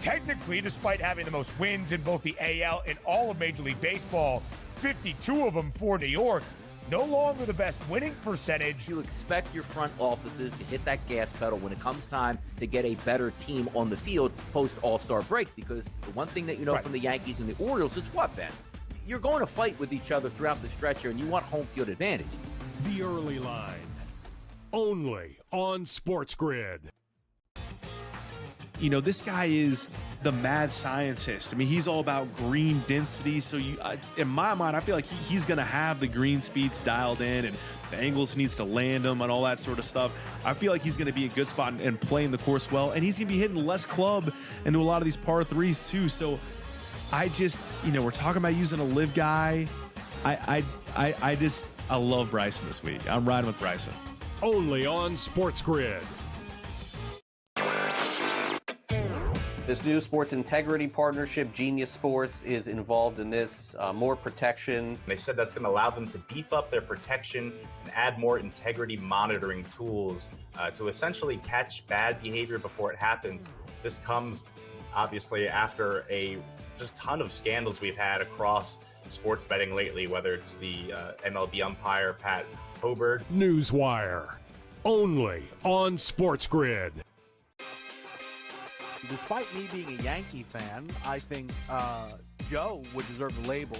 technically, despite having the most wins in both the AL and all of Major League Baseball, 52 of them for New York, no longer the best winning percentage. You expect your front offices to hit that gas pedal when it comes time to get a better team on the field post All-Star break, because the one thing that you know from the Yankees and the Orioles is what, Ben? You're going to fight with each other throughout the stretch here, and you want home field advantage. The Early Line, only on SportsGrid. You know, this guy is the mad scientist. I mean, he's all about green density. So in my mind, I feel like he's going to have the green speeds dialed in, and the angles needs to land them and all that sort of stuff. I feel like he's going to be a good spot and playing the course well. And he's going to be hitting less club into a lot of these par threes too. So I just, we're talking about using a live guy. I love Bryson this week. I'm riding with Bryson. Only on SportsGrid. This new sports integrity partnership, Genius Sports, is involved in this. More protection. They said that's going to allow them to beef up their protection and add more integrity monitoring tools to essentially catch bad behavior before it happens. This comes, obviously, after a just ton of scandals we've had across sports betting lately, whether it's the MLB umpire, Pat Hoberg. Newswire, only on SportsGrid. Despite me being a Yankee fan, I think Joe would deserve the label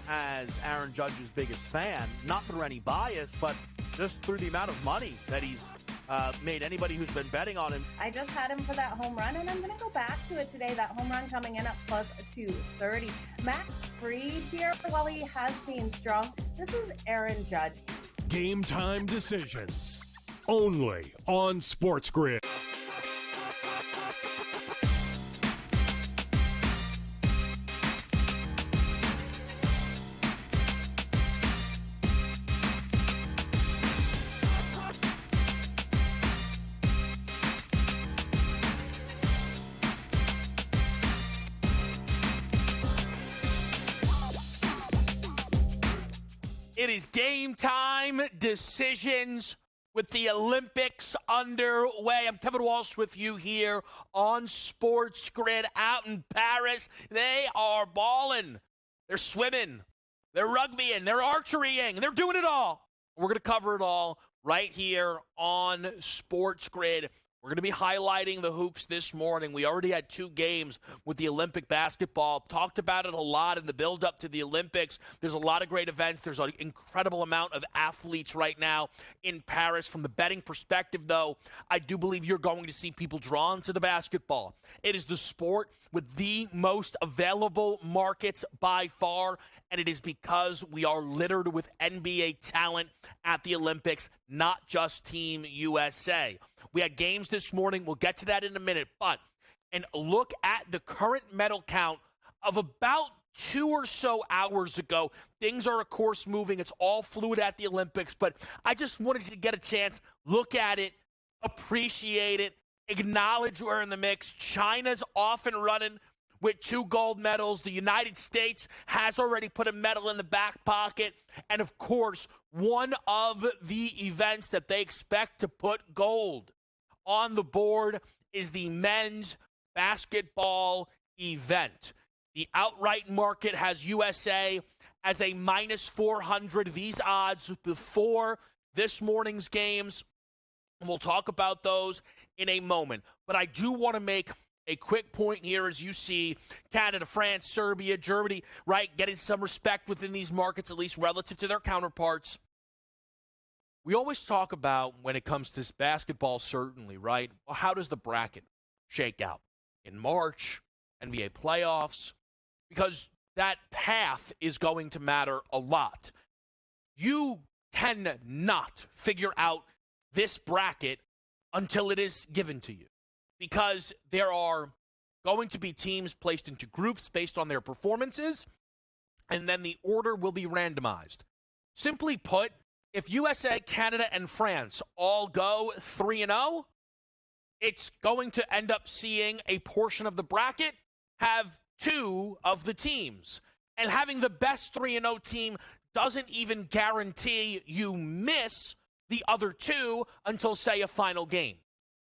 as Aaron Judge's biggest fan, not through any bias, but just through the amount of money that he's made anybody who's been betting on him. I just had him for that home run, and I'm going to go back to it today. That home run coming in at plus 230. Max Fried here, while he has been strong, this is Aaron Judge. Game time decisions, only on SportsGrid. It is game time decisions with the Olympics underway. I'm Kevin Walsh with you here on SportsGrid out in Paris. They are balling. They're swimming. They're rugbying. They're archerying. They're doing it all. We're going to cover it all right here on SportsGrid. We're going to be highlighting the hoops this morning. We already had 2 games with the Olympic basketball. Talked about it a lot in the build-up to the Olympics. There's a lot of great events. There's an incredible amount of athletes right now in Paris. From the betting perspective, though, I do believe you're going to see people drawn to the basketball. It is the sport with the most available markets by far, and it is because we are littered with NBA talent at the Olympics, not just Team USA. We had games this morning. We'll get to that in a minute. But, and look at the current medal count of about 2 or so hours ago. Things are, of course, moving. It's all fluid at the Olympics. But I just wanted you to get a chance, look at it, appreciate it, acknowledge we're in the mix. China's off and running with 2 gold medals. The United States has already put a medal in the back pocket. And, of course, one of the events that they expect to put gold on the board is the men's basketball event. The outright market has USA as a minus 400. These odds before this morning's games, and we'll talk about those in a moment. But I do want to make a quick point here. As you see, Canada, France, Serbia, Germany, right, getting some respect within these markets, at least relative to their counterparts. We always talk about, when it comes to basketball, certainly, right? Well, how does the bracket shake out in March, NBA playoffs? Because that path is going to matter a lot. You cannot figure out this bracket until it is given to you, because there are going to be teams placed into groups based on their performances, and then the order will be randomized. Simply put, if USA, Canada, and France all go 3-0, it's going to end up seeing a portion of the bracket have 2 of the teams. And having the best 3-0 team doesn't even guarantee you miss the other 2 until, say, a final game.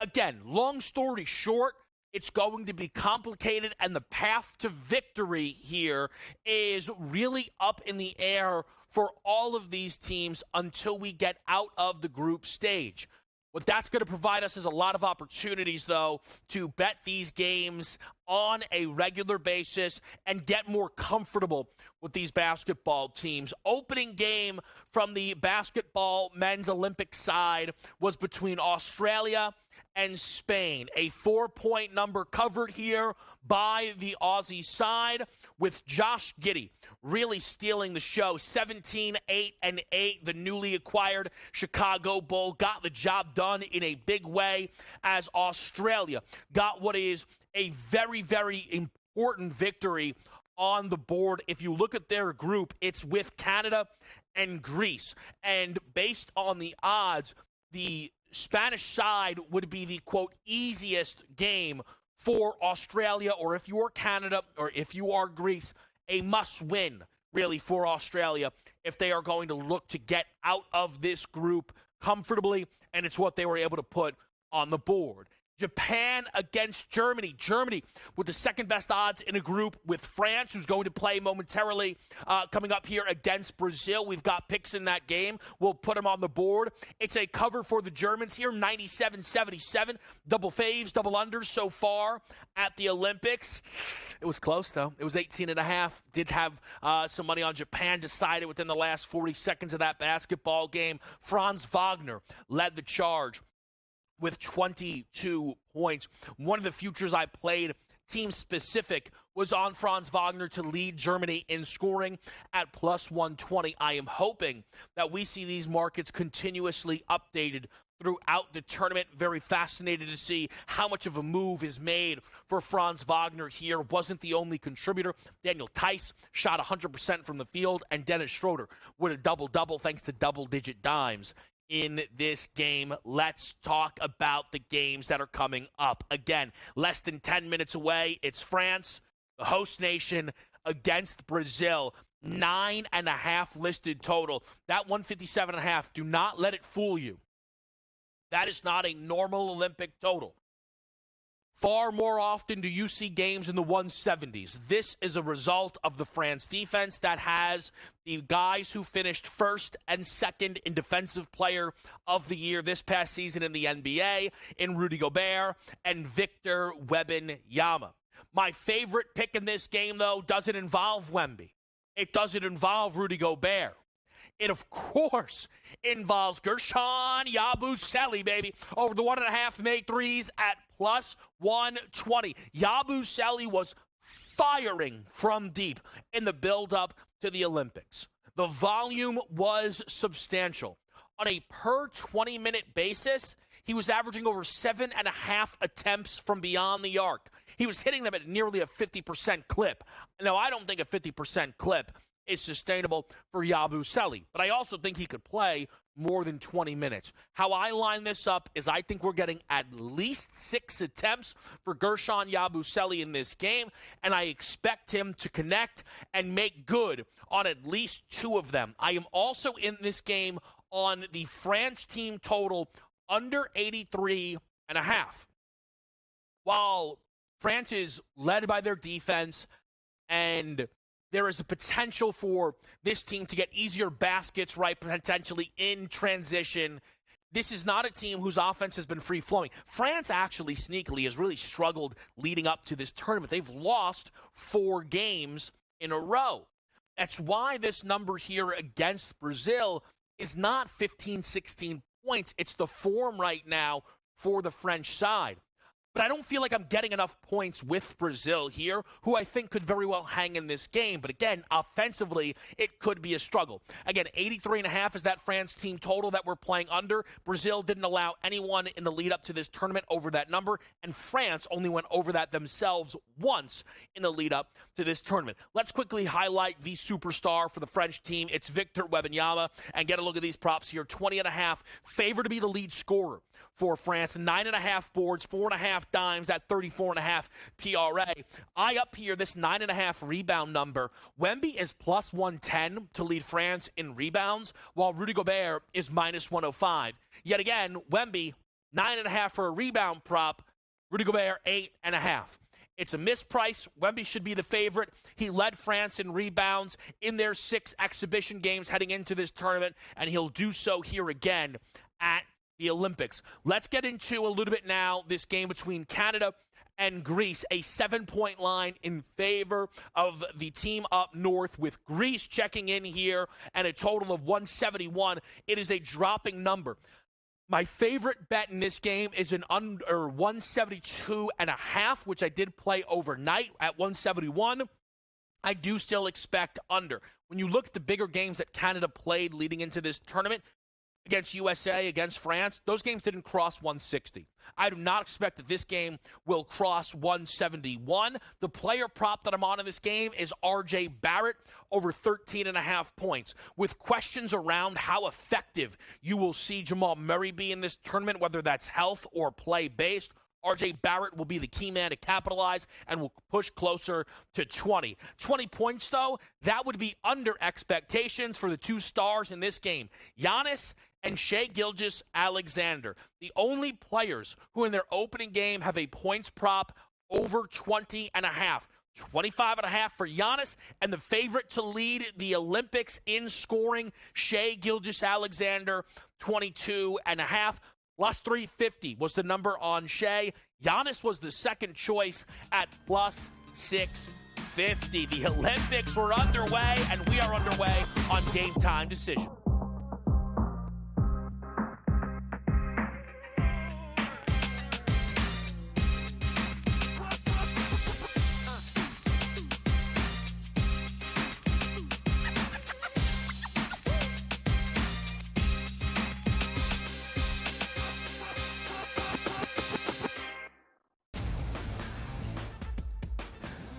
Again, long story short, it's going to be complicated, and the path to victory here is really up in the air for all of these teams until we get out of the group stage. What that's going to provide us is a lot of opportunities, though, to bet these games on a regular basis and get more comfortable with these basketball teams. Opening game from the basketball men's Olympic side was between Australia and Spain. A 4-point number covered here by the Aussie side, with Josh Giddey really stealing the show. 17, 8, and 8. The newly acquired Chicago Bull got the job done in a big way as Australia got what is a very, very important victory on the board. If you look at their group, it's with Canada and Greece. And based on the odds, the Spanish side would be the, quote, easiest game for Australia, or if you are Canada, or if you are Greece, a must-win, really, for Australia if they are going to look to get out of this group comfortably, and it's what they were able to put on the board. Japan against Germany. Germany with the second-best odds in a group with France, who's going to play momentarily coming up here against Brazil. We've got picks in that game. We'll put them on the board. It's a cover for the Germans here, 97-77. Double faves, double unders so far at the Olympics. It was close, though. It was 18.5. Did have some money on Japan decided within the last 40 seconds of that basketball game. Franz Wagner led the charge with 22 points. One of the futures I played, team-specific, was on Franz Wagner to lead Germany in scoring at plus 120. I am hoping that we see these markets continuously updated throughout the tournament. Very fascinated to see how much of a move is made for Franz Wagner here. Wasn't the only contributor. Daniel Tice shot 100% from the field, and Dennis Schroeder with a double-double thanks to double-digit dimes in this game. Let's talk about the games that are coming up. Again, less than 10 minutes away. It's France, the host nation, against Brazil. 9.5 listed total. That 157.5, do not let it fool you. That is not a normal Olympic total. Far more often do you see games in the 170s. This is a result of the France defense that has the guys who finished first and second in Defensive Player of the Year this past season in the NBA, in Rudy Gobert and Victor Wembanyama. My favorite pick in this game, though, doesn't involve Wemby. It doesn't involve Rudy Gobert. It, of course, involves Gershon Yabusele, baby, over the 1.5 made threes at plus 120. Yabusele was firing from deep in the build-up to the Olympics. The volume was substantial. On a per 20-minute basis, he was averaging over 7.5 attempts from beyond the arc. He was hitting them at nearly a 50% clip. Now, I don't think a 50% clip is sustainable for Yabusele, but I also think he could play more than 20 minutes. How I line this up is I think we're getting at least 6 attempts for Gershon Yabusele in this game, and I expect him to connect and make good on at least 2 of them. I am also in this game on the France team total under 83.5. While France is led by their defense and there is a potential for this team to get easier baskets, right, potentially in transition, this is not a team whose offense has been free-flowing. France actually sneakily has really struggled leading up to this tournament. They've lost 4 games in a row. That's why this number here against Brazil is not 15, 16 points. It's the form right now for the French side. But I don't feel like I'm getting enough points with Brazil here, who I think could very well hang in this game. But again, offensively, it could be a struggle. Again, 83.5 is that France team total that we're playing under. Brazil didn't allow anyone in the lead up to this tournament over that number, and France only went over that themselves once in the lead up to this tournament. Let's quickly highlight the superstar for the French team. It's Victor Wembanyama, and get a look at these props here. 20.5, favored to be the lead scorer for France. 9.5 boards, 4.5 dimes, that 34.5 PRA. I up here this 9.5 rebound number. Wemby is plus 110 to lead France in rebounds, while Rudy Gobert is minus 105. Yet again, Wemby, 9.5 for a rebound prop, Rudy Gobert, 8.5. It's a misprice. Wemby should be the favorite. He led France in rebounds in their 6 exhibition games heading into this tournament, and he'll do so here again at the Olympics. Let's get into a little bit now this game between Canada and Greece, a 7-point line in favor of the team up north, with Greece checking in here and a total of 171. It is a dropping number. My favorite bet in this game is an under 172.5, which I did play overnight at 171. I do still expect under. When you look at the bigger games that Canada played leading into this tournament, against USA, against France, those games didn't cross 160. I do not expect that this game will cross 171. The player prop that I'm on in this game is R.J. Barrett over 13.5 points. With questions around how effective you will see Jamal Murray be in this tournament, whether that's health or play-based, R.J. Barrett will be the key man to capitalize and will push closer to 20. 20 points, though, that would be under expectations for the 2 stars in this game. Giannis and Shai Gilgeous-Alexander, the only players who in their opening game have a points prop over 20.5. 25.5 for Giannis, and the favorite to lead the Olympics in scoring, Shai Gilgeous-Alexander, 22.5. Plus 350 was the number on Shai. Giannis was the second choice at plus 650. The Olympics were underway, and we are underway on Game Time Decision.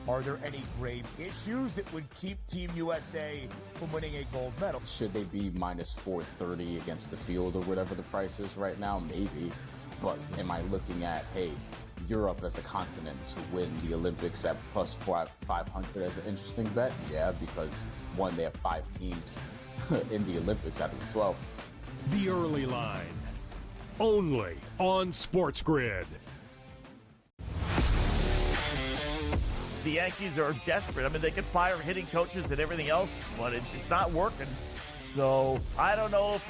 Are there any grave issues that would keep Team USA from winning a gold medal? Should they be minus 430 against the field or whatever the price is right now? Maybe. But am I looking at, hey, Europe as a continent to win the Olympics at plus 500 as an interesting bet? Yeah, because one, they have 5 teams in the Olympics out of the 12. The early line. Only on SportsGrid. The Yankees are desperate. I mean, they could fire hitting coaches and everything else, but it's not working. So I don't know if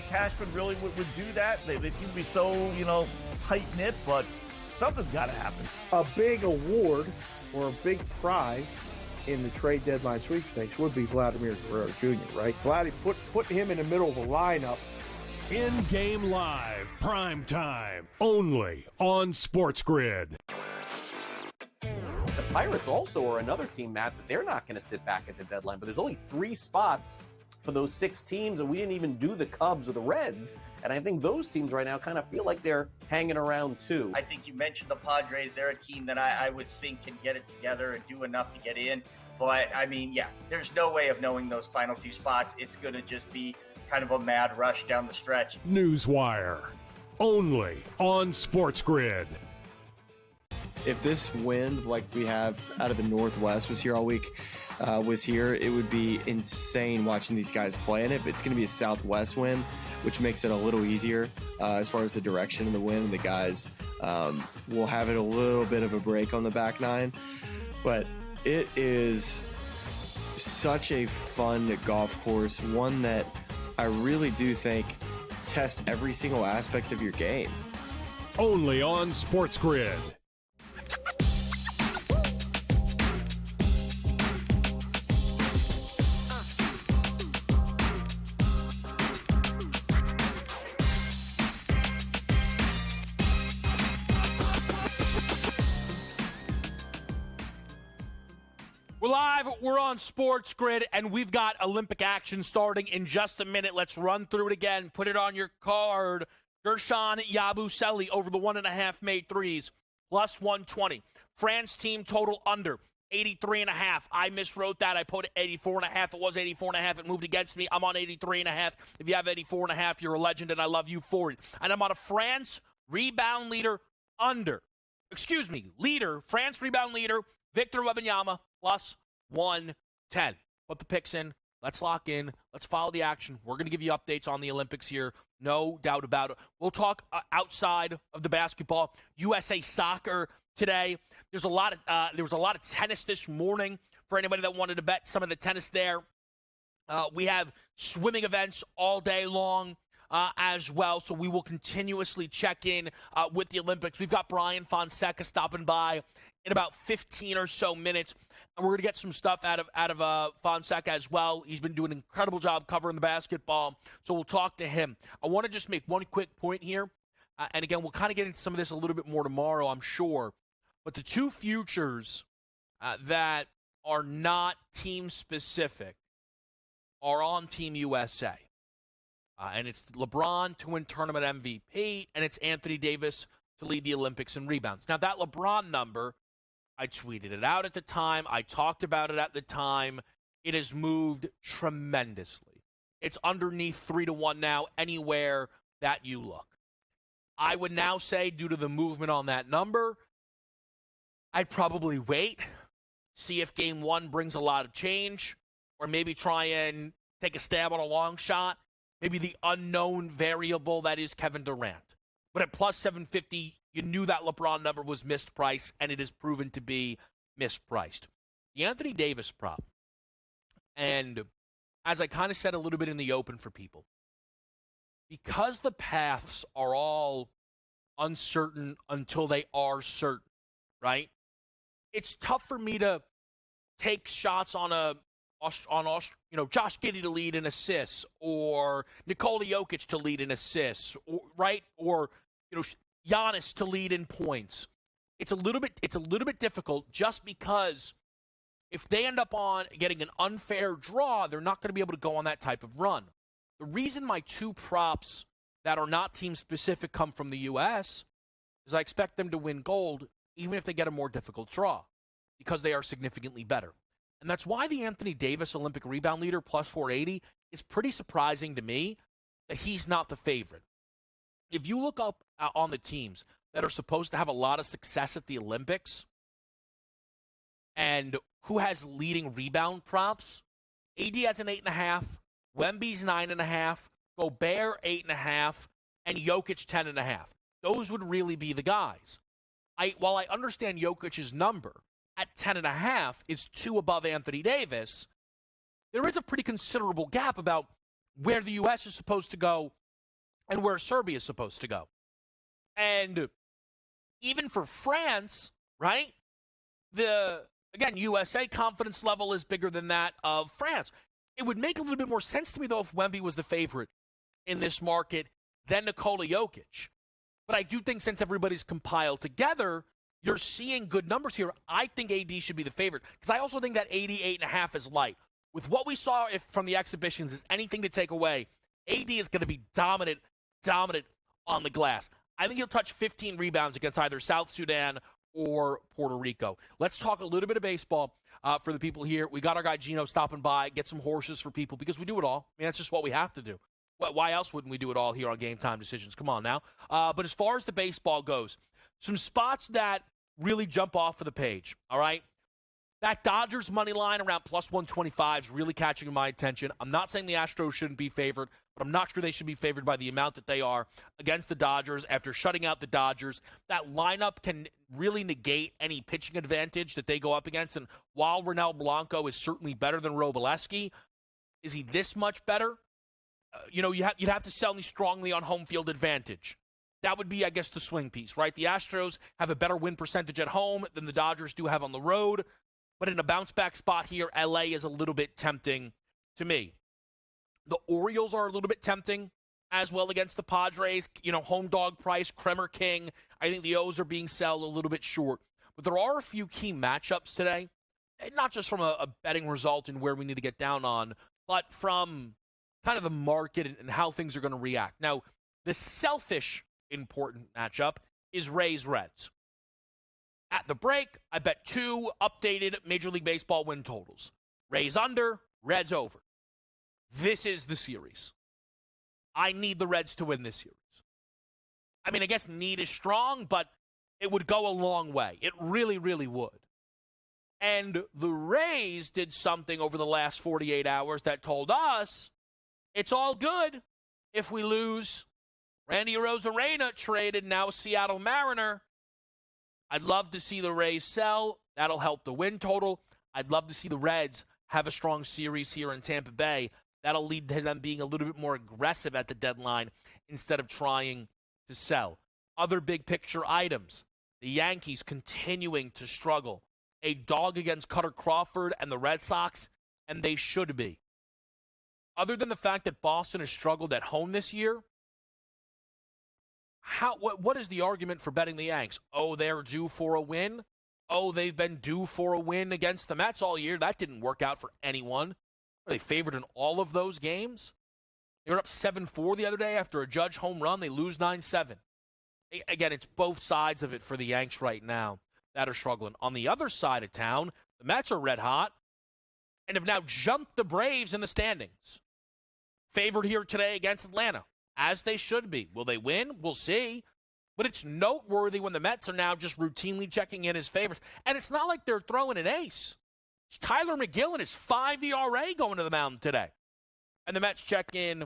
Cashman really would do that. They seem to be so, tight-knit, but something's got to happen. A big award or a big prize in the trade deadline sweepstakes would be Vladimir Guerrero Jr., right? Vladdy, put him in the middle of the lineup. In-game live, prime time, only on SportsGrid. The Pirates also are another team, Matt, that they're not going to sit back at the deadline. But there's only 3 spots for those 6 teams, and we didn't even do the Cubs or the Reds. And I think those teams right now kind of feel like they're hanging around too. I think you mentioned the Padres. They're a team that I would think can get it together and do enough to get in. But, I mean, yeah, there's no way of knowing those final 2 spots. It's going to just be kind of a mad rush down the stretch. Newswire, only on SportsGrid. If this wind, like we have out of the Northwest, was here all week, it would be insane watching these guys play. And it's going to be a southwest wind, which makes it a little easier as far as the direction of the wind. And the guys will have it a little bit of a break on the back 9. But it is such a fun golf course, one that I really do think tests every single aspect of your game. Only on SportsGrid. We're live, we're on SportsGrid, and we've got Olympic action starting in just a minute. Let's run through it again. Put it on your card. Gershon Yabusele over the 1.5 made threes, plus 120. France team total under 83.5. I miswrote that. I put 84.5. It was 84.5. It moved against me. I'm on 83.5. If you have 84.5, you're a legend, and I love you for it. And I'm on a France rebound leader under. France rebound leader, Victor Wembanyama, plus 110. Put the picks in. Let's lock in. Let's follow the action. We're going to give you updates on the Olympics here. No doubt about it. We'll talk outside of the basketball. USA Soccer today. There was a lot of tennis this morning for anybody that wanted to bet some of the tennis there. We have swimming events all day long as well, so we will continuously check in with the Olympics. We've got Brian Fonseca stopping by in about 15 or so minutes, and we're going to get some stuff out of Fonseca as well. He's been doing an incredible job covering the basketball, so we'll talk to him. I want to just make one quick point here, and again, we'll kind of get into some of this a little bit more tomorrow, I'm sure, but the two futures that are not team-specific are on Team USA. And it's LeBron to win tournament MVP, and it's Anthony Davis to lead the Olympics in rebounds. Now, that LeBron number, I tweeted it out at the time. I talked about it at the time. It has moved tremendously. It's underneath 3-1 now anywhere that you look. I would now say, due to the movement on that number, I'd probably wait, see if Game 1 brings a lot of change, or maybe try and take a stab on a long shot. Maybe the unknown variable that is Kevin Durant. But at plus 750, you knew that LeBron number was mispriced, and it has proven to be mispriced. The Anthony Davis prop, and as I kind of said a little bit in the open for people, because the paths are all uncertain until they are certain, right? It's tough for me to take shots on Josh Giddey to lead in assists, or Nikola Jokic to lead in assists, right? Or Giannis to lead in points. It's a little bit difficult just because if they end up on getting an unfair draw, they're not going to be able to go on that type of run. The reason my two props that are not team specific come from the U.S. is I expect them to win gold even if they get a more difficult draw because they are significantly better. And that's why the Anthony Davis Olympic rebound leader plus 480 is pretty surprising to me that he's not the favorite. If you look up on the teams that are supposed to have a lot of success at the Olympics and who has leading rebound props, AD has an 8.5, Wemby's 9.5, Gobert 8.5, and Jokic 10.5. Those would really be the guys. While I understand Jokic's number at 10.5 is 2 above Anthony Davis, there is a pretty considerable gap about where the U.S. is supposed to go and where Serbia is supposed to go. And even for France, right, again, USA confidence level is bigger than that of France. It would make a little bit more sense to me, though, if Wemby was the favorite in this market than Nikola Jokic. But I do think since everybody's compiled together, you're seeing good numbers here. I think AD should be the favorite because I also think that 8.5 is light. With what we saw from the exhibitions is anything to take away, AD is going to be dominant on the glass. I think he'll touch 15 rebounds against either South Sudan or Puerto Rico. Let's talk a little bit of baseball for the people here. We got our guy Gino stopping by, get some horses for people because we do it all. I mean, that's just what we have to do. Why else wouldn't we do it all here on Game Time Decisions? Come on now. But as far as the baseball goes, some spots that really jump off of the page, all right? That Dodgers money line around plus 125 is really catching my attention. I'm not saying the Astros shouldn't be favored, but I'm not sure they should be favored by the amount that they are against the Dodgers after shutting out the Dodgers. That lineup can really negate any pitching advantage that they go up against. And while Ronel Blanco is certainly better than Robleski, is he this much better? You'd have to sell me strongly on home field advantage. That would be, I guess, the swing piece, right? The Astros have a better win percentage at home than the Dodgers do have on the road. But in a bounce-back spot here, LA is a little bit tempting to me. The Orioles are a little bit tempting as well against the Padres. Home dog price, Kremer King. I think the O's are being sold a little bit short. But there are a few key matchups today, not just from a betting result and where we need to get down on, but from kind of the market and how things are going to react. Now, the selfish important matchup is Rays-Reds. At the break, I bet 2 updated Major League Baseball win totals. Rays under, Reds over. This is the series. I need the Reds to win this series. I mean, I guess need is strong, but it would go a long way. It really, really would. And the Rays did something over the last 48 hours that told us it's all good if we lose Randy Arozarena, traded, now Seattle Mariner. I'd love to see the Rays sell. That'll help the win total. I'd love to see the Reds have a strong series here in Tampa Bay. That'll lead to them being a little bit more aggressive at the deadline instead of trying to sell. Other big picture items, the Yankees continuing to struggle. A dog against Cutter Crawford and the Red Sox, and they should be. Other than the fact that Boston has struggled at home this year, what is the argument for betting the Yanks? Oh, they're due for a win? Oh, they've been due for a win against the Mets all year. That didn't work out for anyone. Were they favored in all of those games? They were up 7-4 the other day after a Judge home run. They lose 9-7. Again, it's both sides of it for the Yanks right now that are struggling. On the other side of town, the Mets are red hot and have now jumped the Braves in the standings. Favored here today against Atlanta, as they should be. Will they win? We'll see. But it's noteworthy when the Mets are now just routinely checking in as favorites. And it's not like they're throwing an ace. It's Tyler McGill and his 5 ERA going to the mound today. And the Mets check in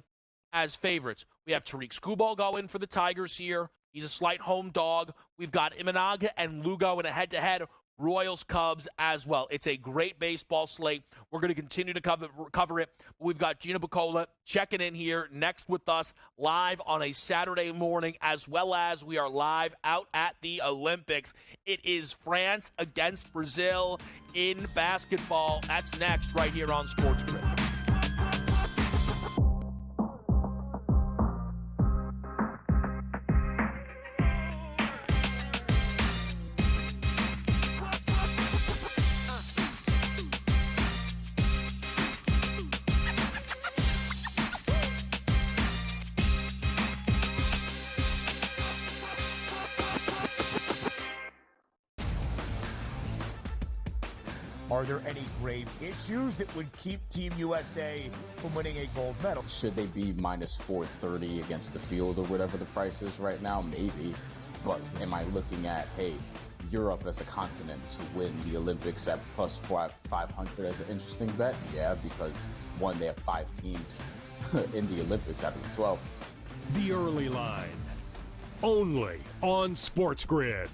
as favorites. We have Tariq Skubal going for the Tigers here. He's a slight home dog. We've got Imanaga and Lugo in a head-to-head Royals-Cubs as well. It's a great baseball slate. We're going to continue to cover it. We've got Gina Bacola checking in here next with us live on a Saturday morning, as well as we are live out at the Olympics. It is France against Brazil in basketball. That's next right here on SportsGrid. Are there any grave issues that would keep Team USA from winning a gold medal? Should they be minus 430 against the field or whatever the price is right now? Maybe. But am I looking at, hey, Europe as a continent to win the Olympics at plus 500 as an interesting bet? Yeah, because one, they have 5 teams in the Olympics out of the 12. The early line, only on SportsGrid.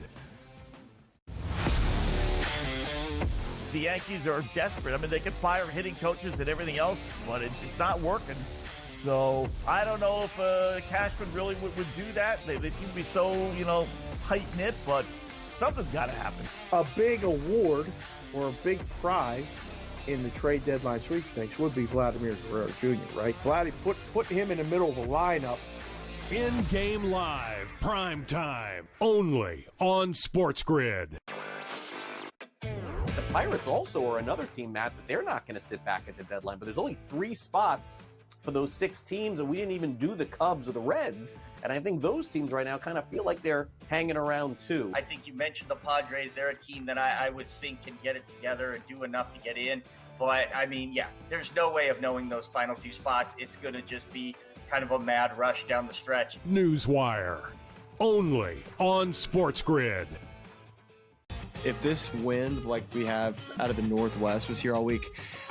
The Yankees are desperate. I mean, they could fire hitting coaches and everything else, but it's not working. So I don't know if Cashman really would do that. They seem to be so, tight-knit, but something's got to happen. A big award or a big prize in the trade deadline sweepstakes would be Vladimir Guerrero Jr., right? Vladdy, put him in the middle of the lineup. In-game live, prime time, only on SportsGrid. The Pirates also are another team, Matt, that they're not going to sit back at the deadline. But there's only 3 spots for those 6 teams, and we didn't even do the Cubs or the Reds. And I think those teams right now kind of feel like they're hanging around too. I think you mentioned the Padres. They're a team that I would think can get it together and do enough to get in. But, I mean, yeah, there's no way of knowing those final 2 spots. It's going to just be kind of a mad rush down the stretch. Newswire, only on SportsGrid. If this wind like we have out of the Northwest was here all week,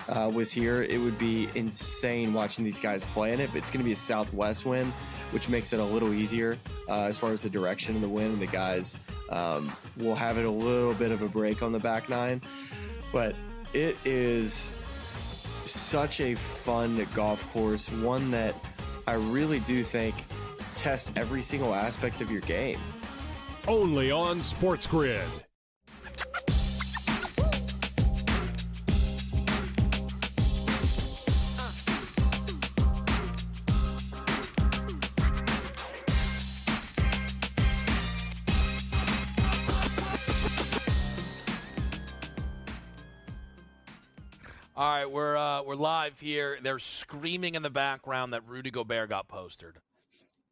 it would be insane watching these guys play in it. But it's going to be a southwest wind, which makes it a little easier as far as the direction of the wind. The guys will have it a little bit of a break on the back 9. But it is such a fun golf course, one that I really do think tests every single aspect of your game. Only on SportsGrid. All right, we're live here. They're screaming in the background that Rudy Gobert got posted.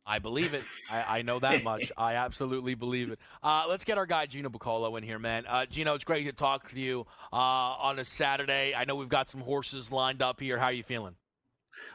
I believe it. I know that much. I absolutely believe it. Let's get our guy Gino Bacola in here, man. Gino, it's great to talk to you on a Saturday. I know we've got some horses lined up here. How are you feeling?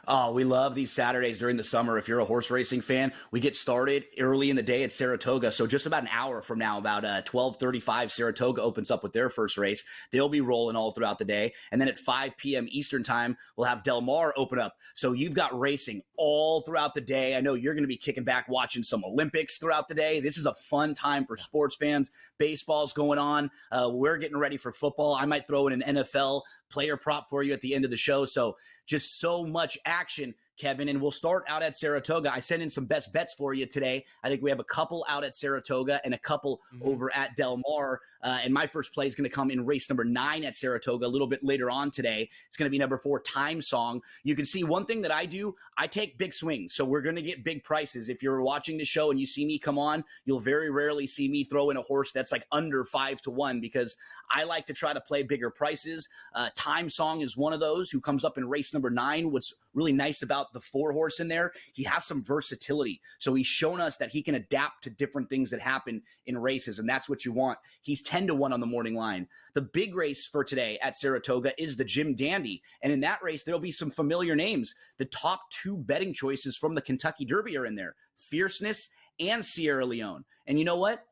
Oh, we love these Saturdays during the summer. If you're a horse racing fan, we get started early in the day at Saratoga. So just about an hour from now, about 12:35, Saratoga opens up with their first race. They'll be rolling all throughout the day. And then at 5 p.m. Eastern time, we'll have Del Mar open up. So you've got racing all throughout the day. I know you're going to be kicking back watching some Olympics throughout the day. This is a fun time for sports fans. Baseball's going on. We're getting ready for football. I might throw in an NFL player prop for you at the end of the show. So just so much action, Kevin. And we'll start out at Saratoga. I sent in some best bets for you today. I think we have a couple out at Saratoga and a couple over at Del Mar. And my first play is going to come in race number 9 at Saratoga a little bit later on today. It's going to be number 4, Time Song. You can see one thing that I do, I take big swings. So we're going to get big prices. If you're watching the show and you see me come on, you'll very rarely see me throw in a horse that's like under 5-1 because I like to try to play bigger prices. Time Song is one of those who comes up in race number 9. What's really nice about the 4 horse in there, he has some versatility. So he's shown us that he can adapt to different things that happen in races, and that's what you want. He's 10-1 on the morning line. The big race for today at Saratoga is the Jim Dandy, and in that race, there'll be some familiar names. The top 2 betting choices from the Kentucky Derby are in there, Fierceness and Sierra Leone. And you know what?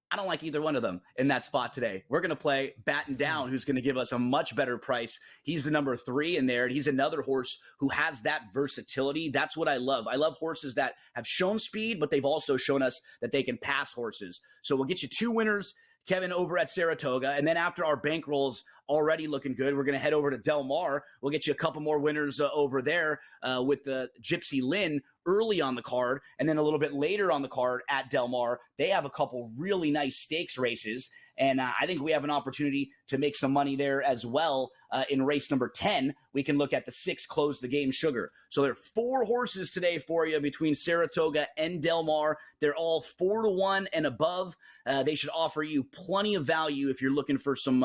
I don't like either one of them in that spot today. We're going to play Batten Down, who's going to give us a much better price. He's the number 3 in there, and he's another horse who has that versatility. That's what I love. I love horses that have shown speed, but they've also shown us that they can pass horses. So we'll get you 2 winners, Kevin, over at Saratoga. And then after our bankroll's already looking good, we're going to head over to Del Mar. We'll get you a couple more winners over there with the Gypsy Lynn early on the card. And then a little bit later on the card at Del Mar, they have a couple really nice stakes races. And I think we have an opportunity to make some money there as well. In race number 10, we can look at the 6 Close the Game Sugar. So there are 4 horses today for you between Saratoga and Del Mar. They're all 4-1 and above. They should offer you plenty of value if you're looking for some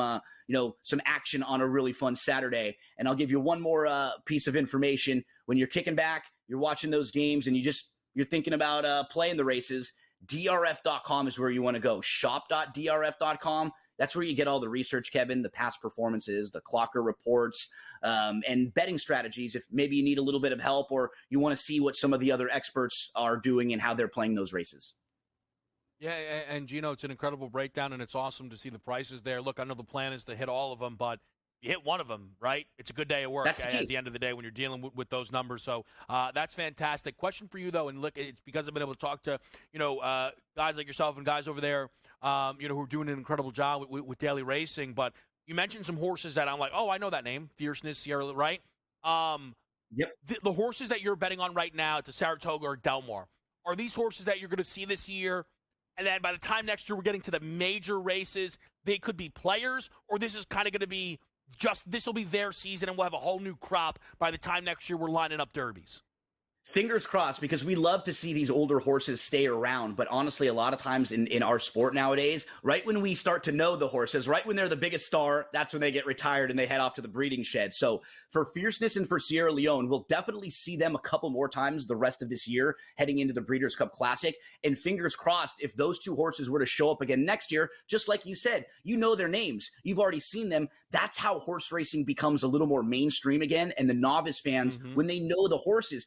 action on a really fun Saturday. And I'll give you one more piece of information. When you're kicking back, you're watching those games, and you're thinking about playing the races, drf.com is where you want to go. Shop.drf.com. That's where you get all the research, Kevin, the past performances, the clocker reports, and betting strategies if maybe you need a little bit of help or you want to see what some of the other experts are doing and how they're playing those races. Yeah, and Gino, it's an incredible breakdown, and it's awesome to see the prices there. Look, I know the plan is to hit all of them, but you hit one of them, right? It's a good day at work at the end of the day when you're dealing with those numbers. So that's fantastic. Question for you, though, and look, it's because I've been able to talk to, guys like yourself and guys over there, who are doing an incredible job with daily racing. But you mentioned some horses that I'm like, oh, I know that name, Fierceness, Sierra, right? Yep. The horses that you're betting on right now to Saratoga or Del Mar, are these horses that you're going to see this year? And then by the time next year we're getting to the major races, they could be players, or this is kind of going to be this will be their season and we'll have a whole new crop by the time next year we're lining up derbies? Fingers crossed, because we love to see these older horses stay around. But honestly, a lot of times in our sport nowadays, right when we start to know the horses, right when they're the biggest star, that's when they get retired and they head off to the breeding shed. So for Fierceness and for Sierra Leone, we'll definitely see them a couple more times the rest of this year heading into the Breeders' Cup Classic. And fingers crossed, if those 2 horses were to show up again next year, just like you said, you know their names. You've already seen them. That's how horse racing becomes a little more mainstream again. And the novice fans, when they know the horses,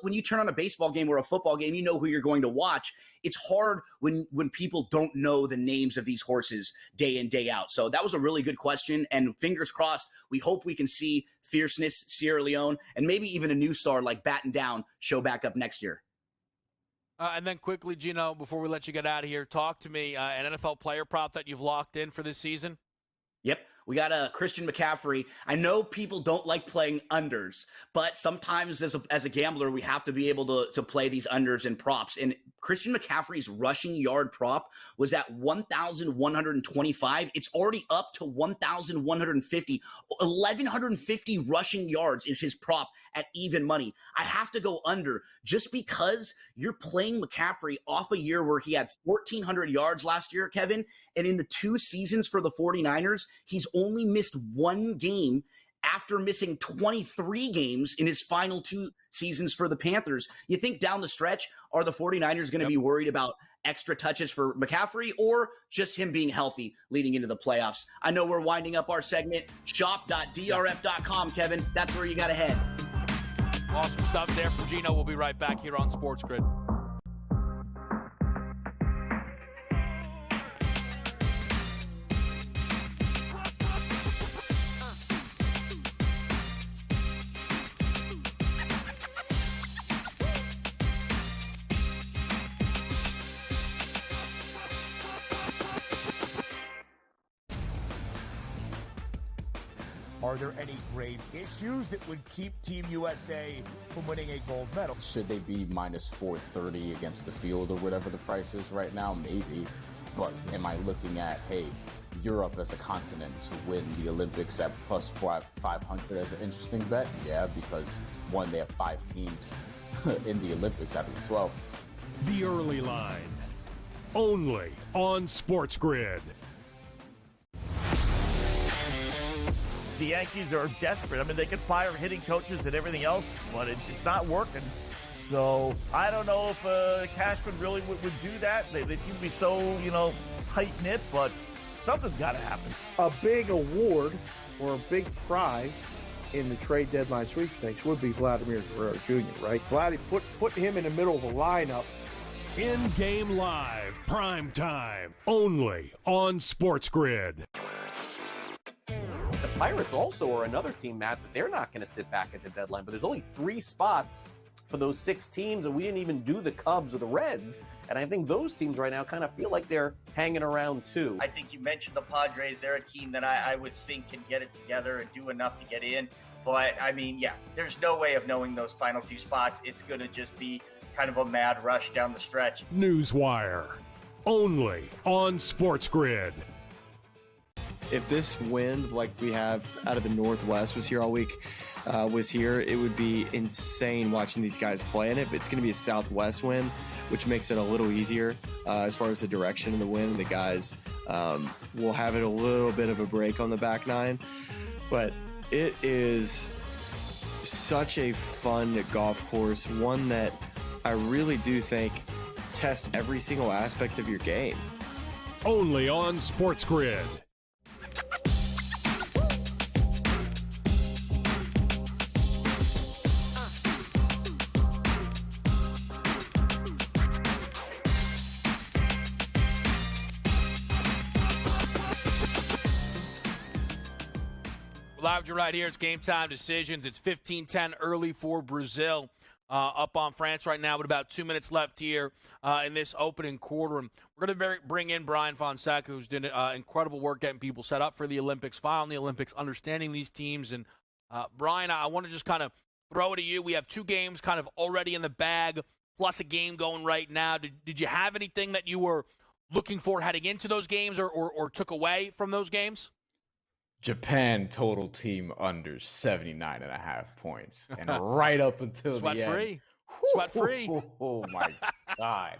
when you turn on a baseball game or a football game, you know who you're going to watch. It's hard when people don't know the names of these horses day in, day out. So that was a really good question. And fingers crossed, we hope we can see Fierceness, Sierra Leone, and maybe even a new star like Batten Down show back up next year. And then quickly, Gino, before we let you get out of here, talk to me, an NFL player prop that you've locked in for this season? Yep. We got a Christian McCaffrey. I know people don't like playing unders, but sometimes as a gambler, we have to be able to play these unders and props. And Christian McCaffrey's rushing yard prop was at 1,125. It's already up to 1,150. 1,150 rushing yards is his prop at even money. I have to go under just because you're playing McCaffrey off a year where he had 1,400 yards last year, Kevin. And in the 2 seasons for the 49ers, he's only missed 1 game after missing 23 games in his final 2 seasons for the Panthers. You think down the stretch, are the 49ers going to be worried about extra touches for McCaffrey or just him being healthy leading into the playoffs? I know we're winding up our segment. Shop.drf.com, Kevin. That's where you got to head. Awesome stuff there from Gino. We'll be right back here on Sports Grid. Are there any grave issues that would keep Team USA from winning a gold medal? Should they be minus 430 against the field or whatever the price is right now? Maybe. But am I looking at, hey, Europe as a continent to win the Olympics at plus 500 as an interesting bet? Yeah, because one, they have 5 teams in the Olympics out of the 12. The early line. Only on SportsGrid. The Yankees are desperate. I mean, they could fire hitting coaches and everything else, but it's not working. So I don't know if Cashman really would do that. They seem to be so, tight-knit, but something's got to happen. A big award or a big prize in the trade deadline sweepstakes would be Vladimir Guerrero Jr., right? Vladdy, put him in the middle of the lineup. In-game live, prime time, only on SportsGrid. The Pirates also are another team, Matt, that they're not going to sit back at the deadline. But there's only 3 spots for those 6 teams, and we didn't even do the Cubs or the Reds. And I think those teams right now kind of feel like they're hanging around too. I think you mentioned the Padres. They're a team that I would think can get it together and do enough to get in. But, I mean, yeah, there's no way of knowing those final 2 spots. It's going to just be kind of a mad rush down the stretch. Newswire, only on SportsGrid. If this wind like we have out of the Northwest was here all week, it would be insane watching these guys play in it. But it's going to be a southwest wind, which makes it a little easier as far as the direction of the wind. The guys will have it a little bit of a break on the back 9. But it is such a fun golf course, one that I really do think tests every single aspect of your game. Only on SportsGrid. Live right here. It's Game Time Decisions. It's 15-10 early for Brazil. Up on France right now with about 2 minutes left here in this opening quarter. And we're going to bring in Brian Fonseca, who's done incredible work getting people set up for the Olympics, following the Olympics, understanding these teams. And Brian, I want to just kind of throw it to you. We have 2 games kind of already in the bag, plus a game going right now. Did you have anything that you were looking for heading into those games or took away from those games? Japan total team under 79.5 points. And right up until the end. Sweat free. Oh, my God.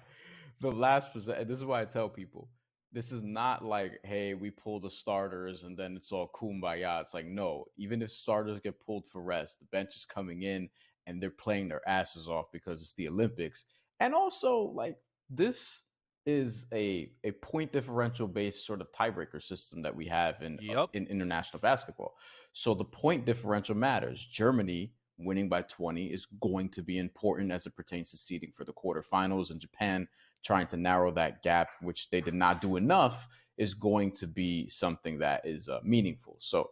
The last possession, this is why I tell people, this is not like, hey, we pull the starters and then it's all kumbaya. It's like, no, even if starters get pulled for rest, the bench is coming in and they're playing their asses off because it's the Olympics. And also, like, this is a point differential based sort of tiebreaker system that we have in international basketball. So the point differential matters. Germany winning by 20 is going to be important as it pertains to seeding for the quarterfinals, and Japan trying to narrow that gap, which they did not do enough, is going to be something that is meaningful. So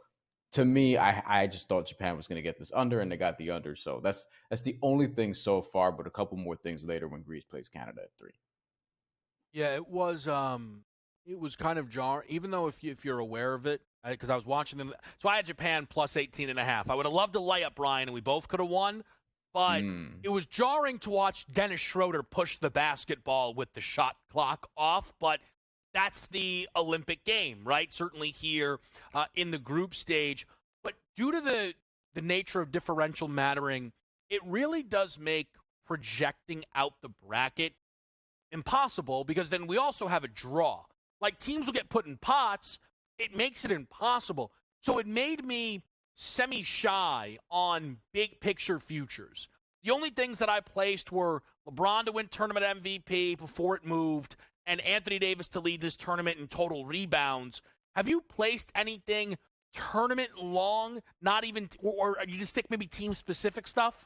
to me, I just thought Japan was going to get this under, and they got the under. So that's the only thing so far, but a couple more things later when Greece plays Canada at 3. Yeah, it was kind of jarring, even though if you're aware of it, because I was watching them. So I had Japan plus 18.5. I would have loved to lay up Brian, and we both could have won, but it was jarring to watch Dennis Schroeder push the basketball with the shot clock off, but that's the Olympic game, right? Certainly here in the group stage. But due to the nature of differential mattering, it really does make projecting out the bracket impossible, because then we also have a draw. Like, teams will get put in pots. It makes it impossible. So it made me semi-shy on big picture futures. The only things that I placed were LeBron to win tournament MVP before it moved, and Anthony Davis to lead this tournament in total rebounds. Have you placed anything tournament long, not even, or you just stick maybe team-specific stuff?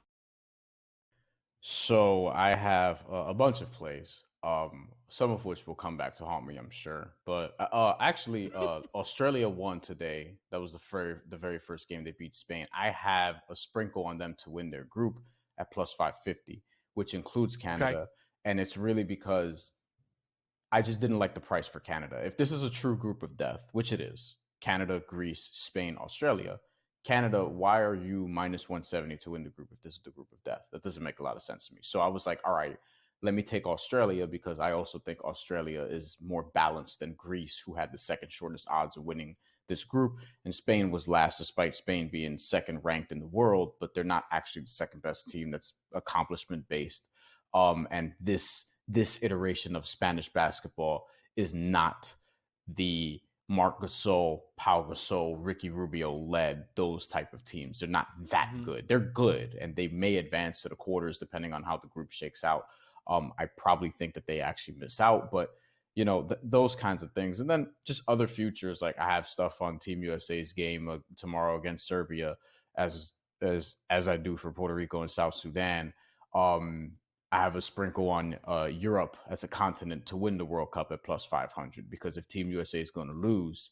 So I have a bunch of plays, some of which will come back to haunt me, I'm sure. But actually, Australia won today. That was the very first game they beat Spain. I have a sprinkle on them to win their group at plus 550, which includes Okay. Canada. And it's really because I just didn't like the price for Canada. If this is a true group of death, which it is, Canada, Greece, Spain, Australia, Canada, why are you minus 170 to win the group if this is the group of death? That doesn't make a lot of sense to me. So I was like, all right, let me take Australia because I also think Australia is more balanced than Greece, who had the second shortest odds of winning this group. And Spain was last, despite Spain being second ranked in the world, but they're not actually the second best team that's accomplishment based. And this iteration of Spanish basketball is not the Marc Gasol, Pau Gasol, Ricky Rubio led those type of teams. They're not that good. They're good, and they may advance to the quarters depending on how the group shakes out. I probably think that they actually miss out, but those kinds of things, and then just other futures. Like I have stuff on Team USA's game tomorrow against Serbia, as I do for Puerto Rico and South Sudan. I have a sprinkle on Europe as a continent to win the World Cup at plus 500 because if Team USA is going to lose,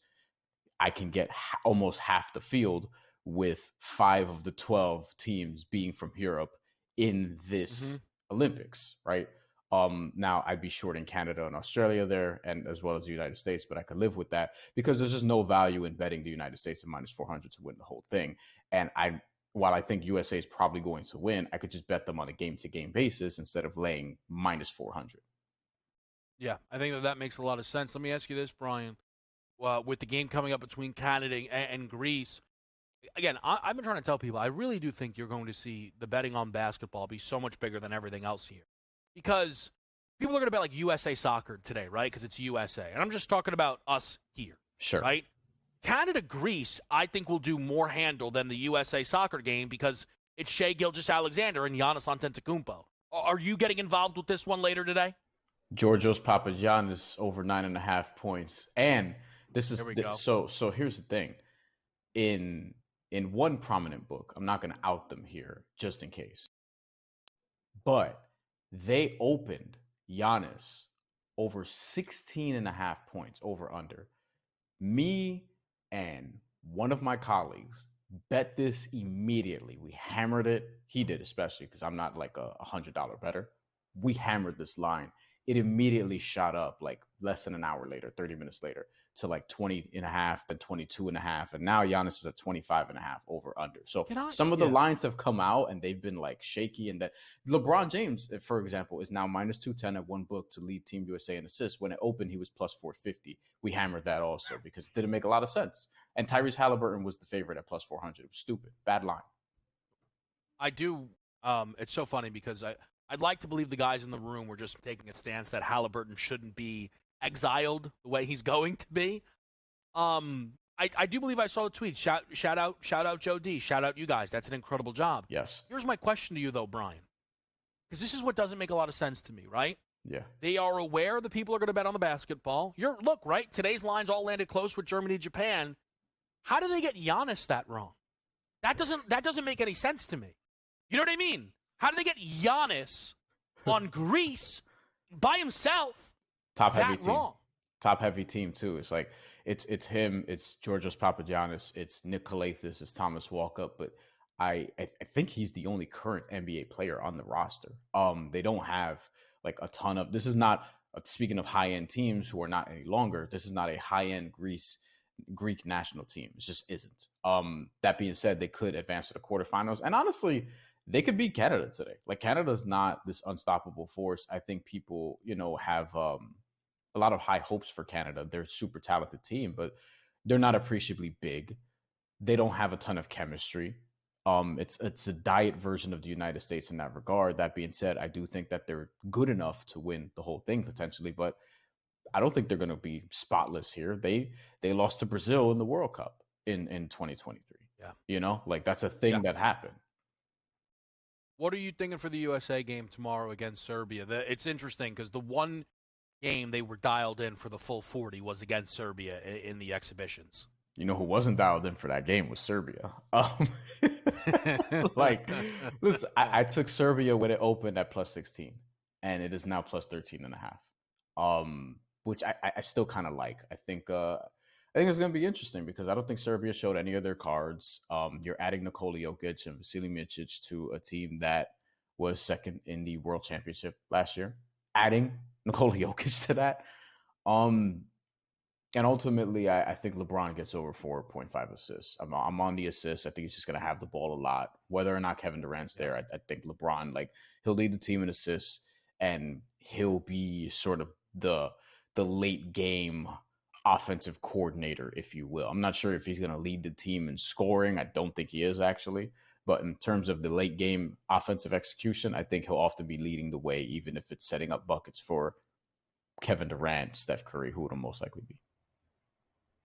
I can get almost half the field with 5 of the 12 teams being from Europe in this Olympics, right? Now I'd be short in Canada and Australia there, and as well as the United States, but I could live with that because there's just no value in betting the United States at minus 400 to win the whole thing. And while I think USA is probably going to win, I could just bet them on a game-to-game basis instead of laying minus 400. Yeah, I think that makes a lot of sense. Let me ask you this, Brian. With the game coming up between Canada and Greece, again, I've been trying to tell people, I really do think you're going to see the betting on basketball be so much bigger than everything else here. Because people are going to bet like USA soccer today, right? Because it's USA. And I'm just talking about us here. Sure. Right? Canada-Greece, I think, will do more handle than the USA soccer game because it's Shai Gilgeous-Alexander and Giannis Antetokounmpo. Are you getting involved with this one later today? Georgios Papagiannis over 9.5 points. And this is so here's the thing. In one prominent book, I'm not going to out them here just in case, but they opened Giannis over 16.5 points over under. Me and one of my colleagues bet this immediately. We hammered it. He did, especially because I'm not like a $100 better. We hammered this line. It immediately shot up like less than an hour later, 30 minutes later, to like 20.5, then 22.5. And now Giannis is at 25.5 over under. So some of the lines have come out and they've been like shaky. And that LeBron James, for example, is now minus 210 at one book to lead Team USA in assists. When it opened, he was plus 450. We hammered that also because it didn't make a lot of sense. And Tyrese Halliburton was the favorite at plus 400. It was stupid. Bad line. I do. It's so funny because I'd like to believe the guys in the room were just taking a stance that Halliburton shouldn't be exiled the way he's going to be. I do believe I saw a tweet. Shout out Joe D. Shout out you guys. That's an incredible job. Yes. Here's my question to you though, Brian, because this is what doesn't make a lot of sense to me, right? Yeah. They are aware the people are going to bet on the basketball. Look, right? Today's lines all landed close with Germany, Japan. How do they get Giannis that wrong? That doesn't make any sense to me. You know what I mean? How do they get Giannis on Greece by himself? Top heavy team. Wrong? Top heavy team too. It's like it's him, it's Georgios Papagiannis, it's Nick Kalathis, it's Thomas Walkup, but I think he's the only current NBA player on the roster. They don't have like a ton of. This is not speaking of high end teams who are not any longer. This is not a high end Greek national team. It just isn't. That being said, they could advance to the quarterfinals, and honestly, they could beat Canada today. Like Canada's not this unstoppable force. I think people, have a lot of high hopes for Canada. They're a super talented team, but they're not appreciably big. They don't have a ton of chemistry. It's a diet version of the United States in that regard. That being said, I do think that they're good enough to win the whole thing potentially, but I don't think they're going to be spotless here. They lost to Brazil in the World Cup in 2023. Yeah. That's a thing that happened. What are you thinking for the USA game tomorrow against Serbia? It's interesting because the one game they were dialed in for the full 40 was against Serbia in the exhibitions. You know who wasn't dialed in for that game was Serbia. Like, listen, I took Serbia when it opened at plus 16, and it is now plus 13.5. Which I still kind of like. I think it's going to be interesting because I don't think Serbia showed any of their cards. You're adding Nikola Jokic and Vasily Micic to a team that was second in the World Championship last year. Adding Nikola Jokic to that. And ultimately, I think LeBron gets over 4.5 assists. I'm on the assists. I think he's just going to have the ball a lot. Whether or not Kevin Durant's there, I think LeBron, like, he'll lead the team in assists, and he'll be sort of the late game offensive coordinator, if you will. I'm not sure if he's going to lead the team in scoring. I don't think he is, actually. But in terms of the late game offensive execution, I think he'll often be leading the way, even if it's setting up buckets for Kevin Durant, Steph Curry, who it'll most likely be.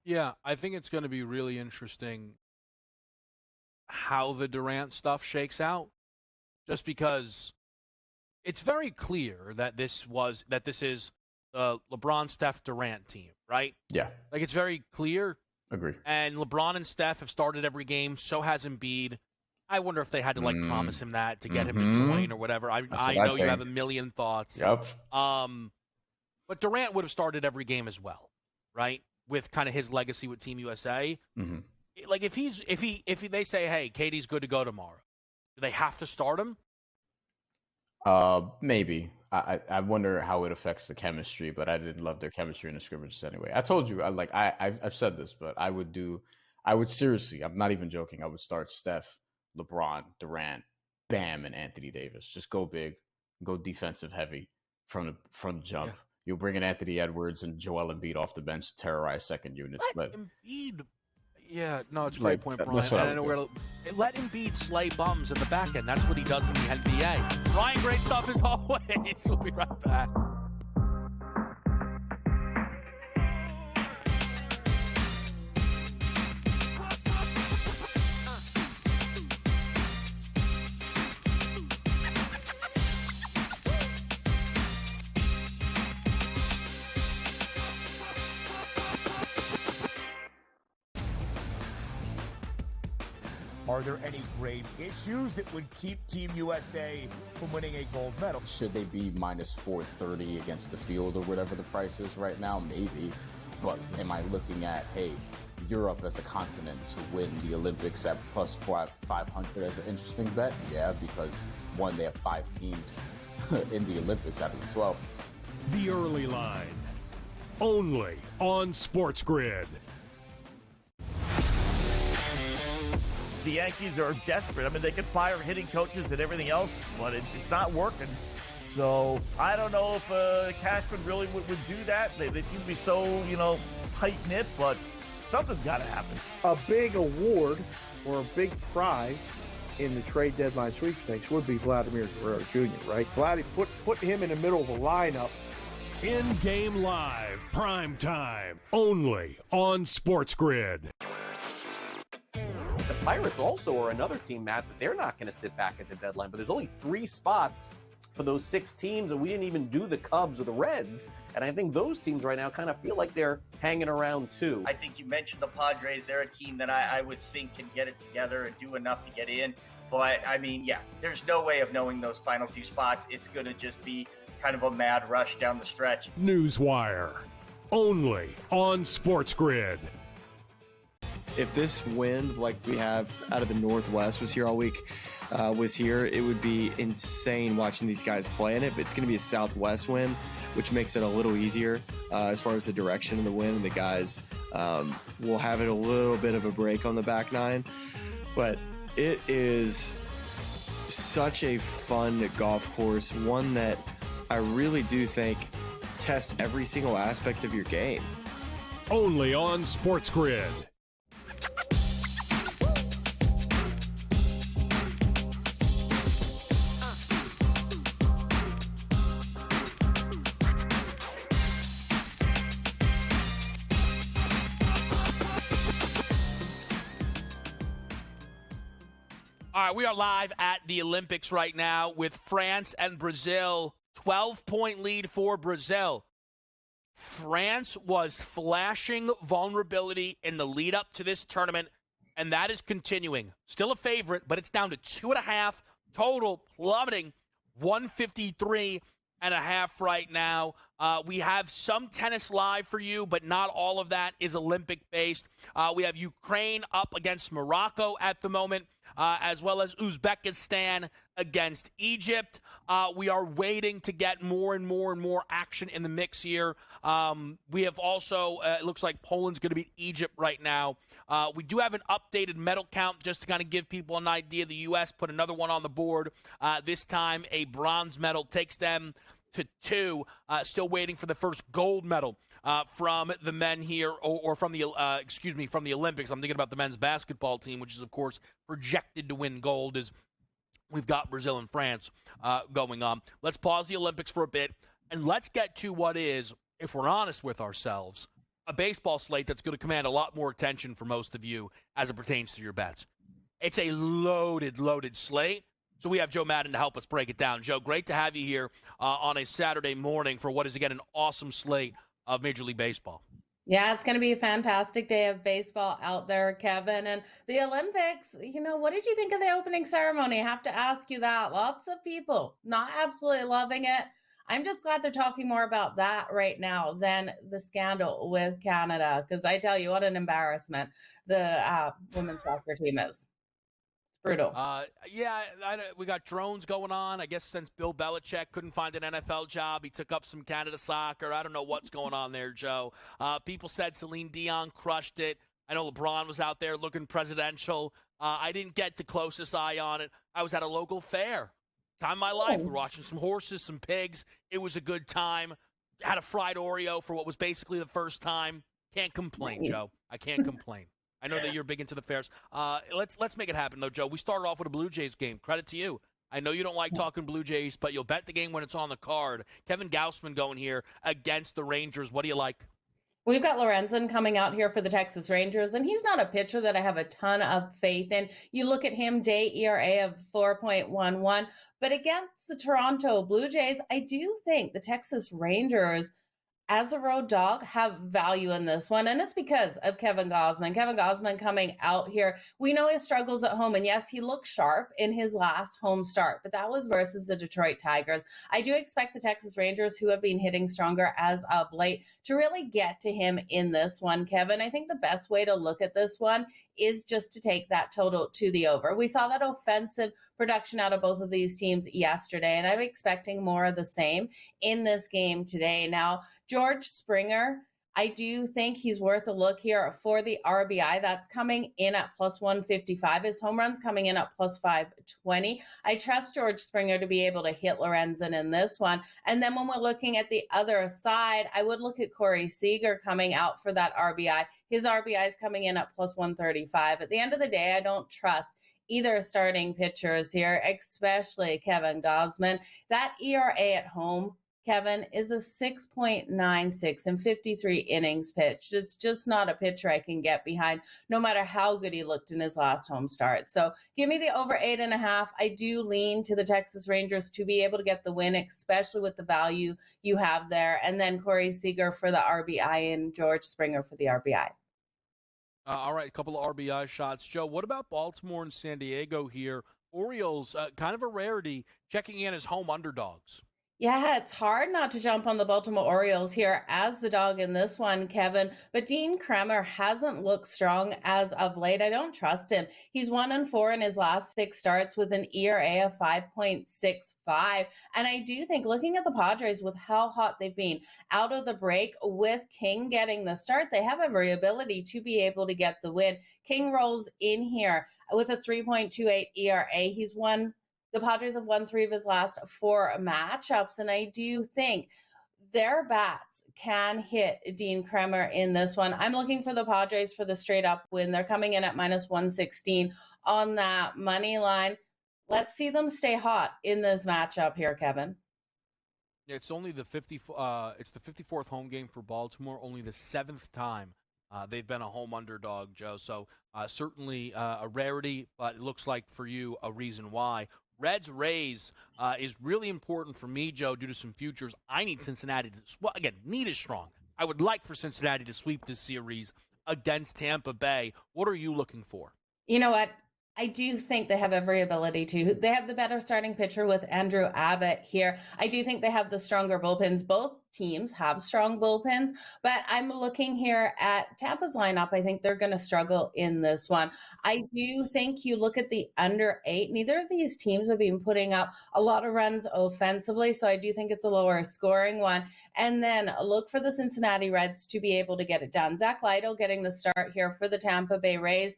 Yeah, I think it's going to be really interesting how the Durant stuff shakes out, just because it's very clear that this is the LeBron, Steph, Durant team, right? Yeah. Like, it's very clear. Agree. And LeBron and Steph have started every game. So has Embiid. I wonder if they had to promise him that to get him to join or whatever. I know you have a million thoughts. Yep. But Durant would have started every game as well, right? With kind of his legacy with Team USA. Mm-hmm. Like, if they say, hey, KD's good to go tomorrow, do they have to start him? Maybe. I wonder how it affects the chemistry, but I didn't love their chemistry in the scrimmages anyway. I told you, I've said this, but I would seriously, I'm not even joking, I would start Steph, LeBron, Durant, Bam, and Anthony Davis. Just go big, go defensive heavy from the jump. Yeah. You'll bring in Anthony Edwards and Joel Embiid off the bench to terrorize second units. But Embiid, yeah, no, it's a great point, Brian. Let Embiid slay bums in the back end. That's what he does in the NBA. Brian, great stuff as always. We'll be right back. Are there any grave issues that would keep Team USA from winning a gold medal? Should they be minus 430 against the field or whatever the price is right now? Maybe. But am I looking at, hey, Europe as a continent to win the Olympics at plus 500 as an interesting bet? Yeah, because one, they have 5 teams in the Olympics out of the 12. The early line, only on SportsGrid. The Yankees are desperate. I mean, they could fire hitting coaches and everything else, but it's not working. So I don't know if Cashman really would do that. They seem to be so, tight-knit, but something's got to happen. A big award or a big prize in the trade deadline sweepstakes would be Vladimir Guerrero Jr., right? Vladdy, put him in the middle of a lineup. In-game live, prime time, only on SportsGrid. The Pirates also are another team, Matt, that they're not going to sit back at the deadline. But there's only 3 spots for those 6 teams, and we didn't even do the Cubs or the Reds. And I think those teams right now kind of feel like they're hanging around too. I think you mentioned the Padres. They're a team that I would think can get it together and do enough to get in. But, I mean, yeah, there's no way of knowing those final 2 spots. It's going to just be kind of a mad rush down the stretch. Newswire, only on SportsGrid. If this wind, like we have out of the Northwest, was here all week, it would be insane watching these guys play in it. But it's going to be a southwest wind, which makes it a little easier as far as the direction of the wind. The guys will have it a little bit of a break on the back 9. But it is such a fun golf course, one that I really do think tests every single aspect of your game. Only on SportsGrid. All right, we are live at the Olympics right now with France and Brazil. 12-point lead for Brazil. France was flashing vulnerability in the lead up to this tournament, and that is continuing. Still a favorite, but it's down to 2.5 total, plummeting 153.5 right now. We have some tennis live for you, but not all of that is Olympic-based. We have Ukraine up against Morocco at the moment, as well as Uzbekistan against Egypt. We are waiting to get more and more action in the mix here. We have also, it looks like Poland's going to beat Egypt right now. We do have an updated medal count just to kind of give people an idea. The U.S. put another one on the board. This time, a bronze medal takes them to 2. Still waiting for the first gold medal from the men here, or from the from the Olympics. I'm thinking about the men's basketball team, which is of course projected to win gold. As we've got Brazil and France going on. Let's pause the Olympics for a bit and let's get to what is, if we're honest with ourselves, a baseball slate that's going to command a lot more attention for most of you as it pertains to your bets. It's a loaded slate. So we have Joe Madden to help us break it down. Joe, great to have you here on a Saturday morning for what is, again, an awesome slate of Major League Baseball. Yeah, it's going to be a fantastic day of baseball out there, Kevin. And the Olympics, what did you think of the opening ceremony? I have to ask you that. Lots of people not absolutely loving it. I'm just glad they're talking more about that right now than the scandal with Canada, because I tell you what an embarrassment the women's soccer team is. Brutal. We got drones going on. I guess since Bill Belichick couldn't find an NFL job, he took up some Canada soccer. I don't know what's going on there, Joe. People said Celine Dion crushed it. I know LeBron was out there looking presidential. I didn't get the closest eye on it. I was at a local fair. Time of my life. We're watching some horses, some pigs. It was a good time. Had a fried Oreo for what was basically the first time. Can't complain, Joe. I can't complain. I know that you're big into the fairs. Let's make it happen, though, Joe. We started off with a Blue Jays game. Credit to you. I know you don't like talking Blue Jays, but you'll bet the game when it's on the card. Kevin Gausman going here against the Rangers. What do you like? We've got Lorenzen coming out here for the Texas Rangers, and he's not a pitcher that I have a ton of faith in. You look at him, day ERA of 4.11, but against the Toronto Blue Jays, I do think the Texas Rangers, as a road dog, have value in this one, and it's because of Kevin Gausman. Kevin Gausman coming out here. We know his struggles at home, and yes, he looked sharp in his last home start, but that was versus the Detroit Tigers. I do expect the Texas Rangers, who have been hitting stronger as of late, to really get to him in this one, Kevin. I think the best way to look at this one is just to take that total to the over. We saw that offensive production out of both of these teams yesterday, and I'm expecting more of the same in this game today. Now, George Springer, I do think he's worth a look here for the RBI. That's coming in at plus 155. His home run's coming in at plus 520. I trust George Springer to be able to hit Lorenzen in this one. And then when we're looking at the other side, I would look at Corey Seager coming out for that RBI. His RBI is coming in at plus 135. At the end of the day, I don't trust either starting pitchers here, especially Kevin Gausman. That ERA at home, Kevin, is a 6.96 in 53 innings pitched. It's just not a pitcher I can get behind, no matter how good he looked in his last home start. So give me the over 8.5. I do lean to the Texas Rangers to be able to get the win, especially with the value you have there. And then Corey Seager for the RBI and George Springer for the RBI. All right, a couple of RBI shots. Joe, what about Baltimore and San Diego here? Orioles, kind of a rarity, checking in as home underdogs. Yeah, it's hard not to jump on the Baltimore Orioles here as the dog in this one, Kevin. But Dean Kremer hasn't looked strong as of late. I don't trust him. He's 1-4 in his last 6 starts with an ERA of 5.65. And I do think, looking at the Padres with how hot they've been out of the break, with King getting the start, they have every ability to be able to get the win. King rolls in here with a 3.28 ERA. The Padres have won 3 of his last 4 matchups, and I do think their bats can hit Dean Kremer in this one. I'm looking for the Padres for the straight-up win. They're coming in at minus 116 on that money line. Let's see them stay hot in this matchup here, Kevin. It's only the 54th home game for Baltimore, only the 7th time they've been a home underdog, Joe. So certainly a rarity, but it looks like for you a reason why. Reds-Rays is really important for me, Joe, due to some futures. I need Cincinnati to, well, again, need is strong. I would like for Cincinnati to sweep this series against Tampa Bay. What are you looking for? You know what? I do think they have every ability to. They have the better starting pitcher with Andrew Abbott here. I do think they have the stronger bullpens. Both teams have strong bullpens, but I'm looking here at Tampa's lineup. I think they're going to struggle in this one. I do think you look at the under 8. Neither of these teams have been putting up a lot of runs offensively, so I do think it's a lower scoring one. And then look for the Cincinnati Reds to be able to get it done. Zach Lytle getting the start here for the Tampa Bay Rays.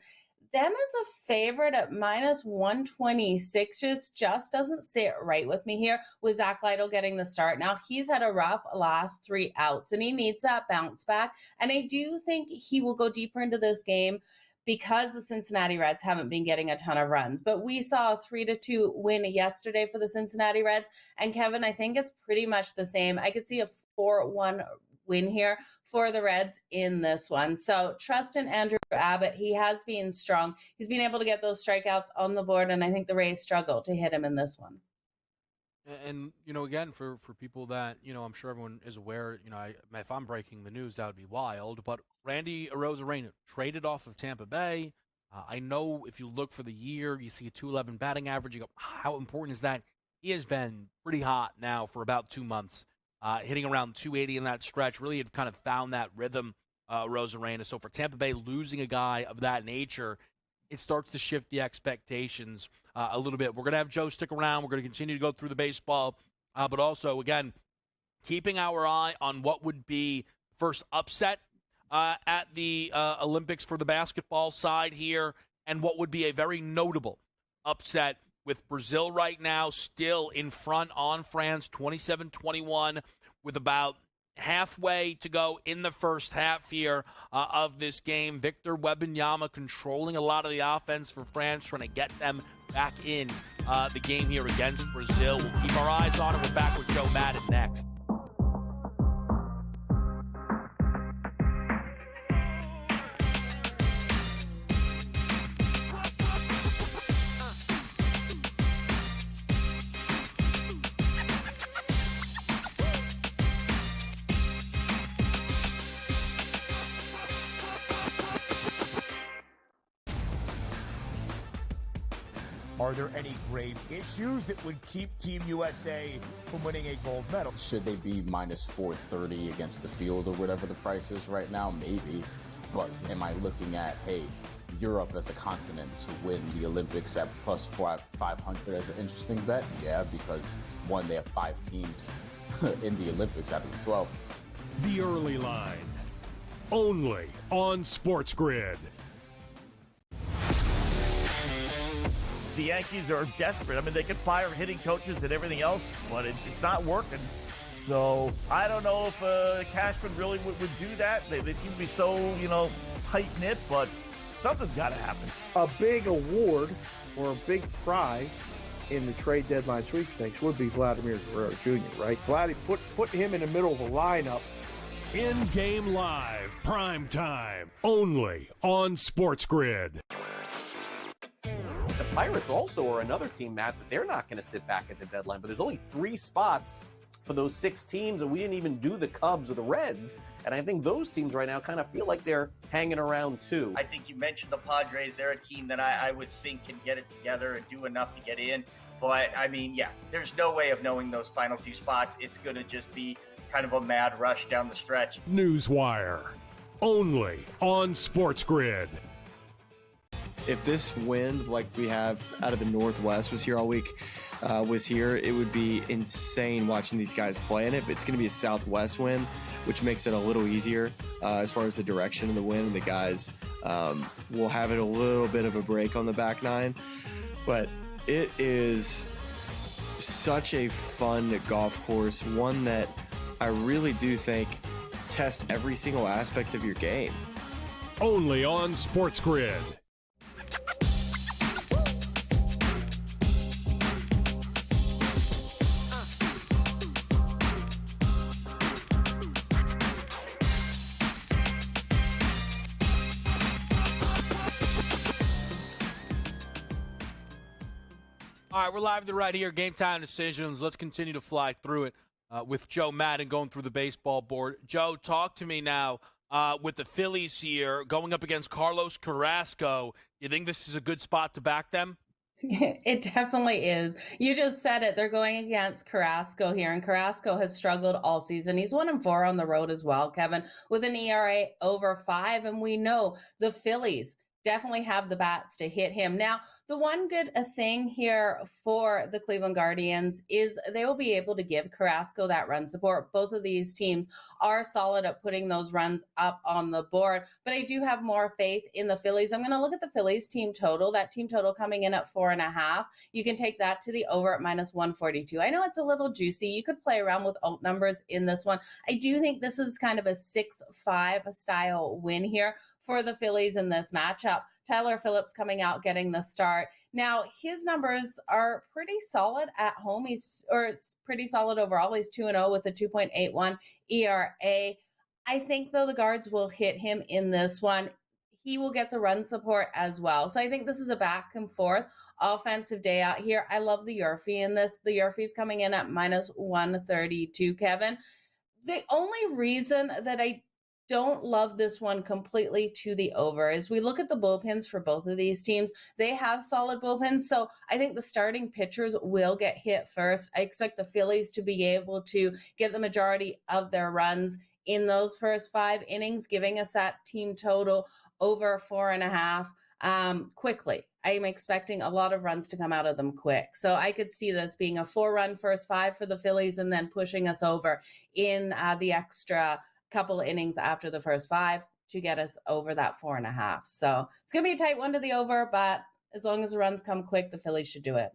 Them as a favorite at minus 126 just doesn't sit right with me here with Zach Lytle getting the start. Now, he's had a rough last 3 outs, and he needs that bounce back. And I do think he will go deeper into this game because the Cincinnati Reds haven't been getting a ton of runs. But we saw a 3-2 win yesterday for the Cincinnati Reds. And, Kevin, I think it's pretty much the same. I could see a 4-1 win here for the Reds in this one. So trust in Andrew Abbott. He has been strong. He's been able to get those strikeouts on the board, and I think the Rays struggle to hit him in this one. And, again, for people that, I'm sure everyone is aware, if I'm breaking the news, that would be wild. But Randy Arozarena traded off of Tampa Bay. I know if you look for the year, you see a 211 batting average. You go, how important is that? He has been pretty hot now for about 2 months. Hitting around 280 in that stretch, really had kind of found that rhythm, Arozarena. So for Tampa Bay, losing a guy of that nature, it starts to shift the expectations a little bit. We're going to have Joe stick around. We're going to continue to go through the baseball, but also, again, keeping our eye on what would be first upset at the Olympics for the basketball side here, and what would be a very notable upset with Brazil right now still in front on France, 27-21, with about halfway to go in the first half here of this game. Victor Wembanyama controlling a lot of the offense for France, trying to get them back in the game here against Brazil. We'll keep our eyes on it. We're back with Joe Madden next. Are there any grave issues that would keep Team USA from winning a gold medal? Should they be minus 430 against the field or whatever the price is right now? Maybe. But am I looking at, hey, Europe as a continent to win the Olympics at plus 500 as an interesting bet? Yeah, because one, they have 5 teams in the Olympics out of the 12. The early line, only on SportsGrid. The Yankees are desperate. I mean, they could fire hitting coaches and everything else, but it's not working. So I don't know if Cashman really would do that. They seem to be so, tight-knit, but something's got to happen. A big award or a big prize in the trade deadline sweepstakes would be Vladimir Guerrero Jr., right? Vladdy, put him in the middle of the lineup. In-game live, prime time, only on SportsGrid. The Pirates also are another team, Matt, that they're not going to sit back at the deadline. But there's only 3 spots for those 6 teams, and we didn't even do the Cubs or the Reds. And I think those teams right now kind of feel like they're hanging around too. I think you mentioned the Padres. They're a team that I would think can get it together and do enough to get in. But, there's no way of knowing those final 2 spots. It's going to just be kind of a mad rush down the stretch. Newswire, only on SportsGrid. If this wind like we have out of the Northwest was here all week, it would be insane watching these guys play in it. But it's going to be a southwest wind, which makes it a little easier as far as the direction of the wind. The guys will have it a little bit of a break on the back 9. But it is such a fun golf course, one that I really do think tests every single aspect of your game. Only on SportsGrid. All right, we're live to right here. Game time decisions. Let's continue to fly through it. with Joe Madden going through the baseball board. Joe, talk to me now. With the Phillies here going up against Carlos Carrasco, you think this is a good spot to back them? It definitely is. You just said it. They're going against Carrasco here, and Carrasco has struggled all season. He's 1-4 on the road as well, Kevin, with an ERA over 5. And we know the Phillies definitely have the bats to hit him. Now, the one good thing here for the Cleveland Guardians is they will be able to give Carrasco that run support. Both of these teams are solid at putting those runs up on the board, but I do have more faith in the Phillies. I'm going to look at the Phillies team total, that team total coming in at 4.5. You can take that to the over at -142. I know it's a little juicy. You could play around with alt numbers in this one. I do think this is kind of a 6-5 style win here for the Phillies in this matchup. Tyler Phillips coming out, getting the start. Now, his numbers are pretty solid at home. He's pretty solid overall. He's 2-0 with a 2.81 ERA. I think, though, the guards will hit him in this one. He will get the run support as well. So I think this is a back and forth offensive day out here. I love the Yurfie in this. The Yurfie's coming in at -132, Kevin. The only reason that I don't love this one completely to the over is we look at the bullpens for both of these teams. They have solid bullpens, so I think the starting pitchers will get hit first. I expect the Phillies to be able to get the majority of their runs in those first 5 innings, giving us that team total over 4.5 quickly. I'm expecting a lot of runs to come out of them quick. So I could see this being a 4-run first 5 for the Phillies and then pushing us over in the extra couple of innings after the first 5 to get us over that 4.5. So it's going to be a tight one to the over, but as long as the runs come quick, the Phillies should do it.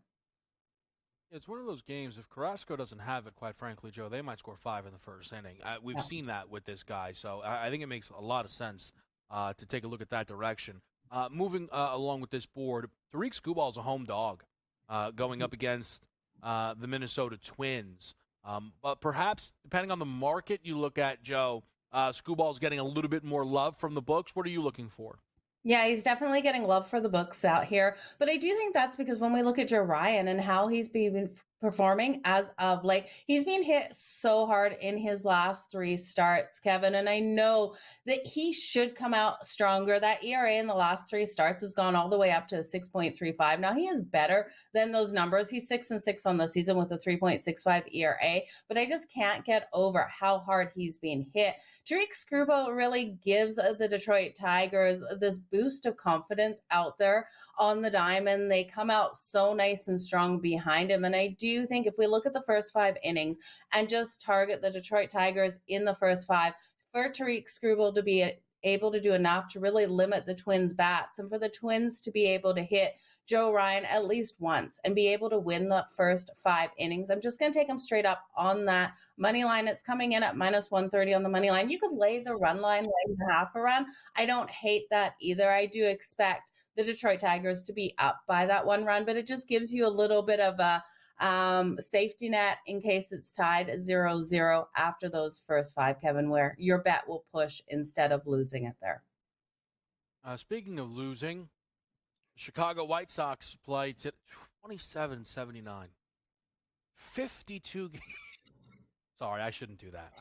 It's one of those games, if Carrasco doesn't have it, quite frankly, Joe, they might score 5 in the first inning. We've seen that with this guy, so I think it makes a lot of sense to take a look at that direction. Moving along with this board, Tariq Skubal a home dog going up against the Minnesota Twins. But perhaps, depending on the market you look at, Joe, Scubal's getting a little bit more love from the books. What are you looking for? Yeah, he's definitely getting love for the books out here. But I do think that's because when we look at Joe Ryan and how he's been performing as of late, he's been hit so hard in his last 3 starts, Kevin. And I know that he should come out stronger. That ERA in the last 3 starts has gone all the way up to 6.35. Now, he is better than those numbers. He's 6-6 on the season with a 3.65 ERA. But I just can't get over how hard he's being hit. Tariq Skubal really gives the Detroit Tigers this boost of confidence out there on the diamond. They come out so nice and strong behind him. And I do think if we look at the first 5 innings and just target the Detroit Tigers in the first 5, for Tariq Skubal to be able to do enough to really limit the Twins' bats and for the Twins to be able to hit Joe Ryan at least once and be able to win the first 5 innings. I'm just going to take them straight up on that money line. It's coming in at -130 on the money line. You could lay the run line, lay the half a run. I don't hate that either. I do expect the Detroit Tigers to be up by that 1 run, but it just gives you a little bit of a safety net in case it's tied 0-0 after those first 5, Kevin, where your bet will push instead of losing it there. Speaking of losing, Chicago White Sox play 27-79. 52 games. Sorry, I shouldn't do that.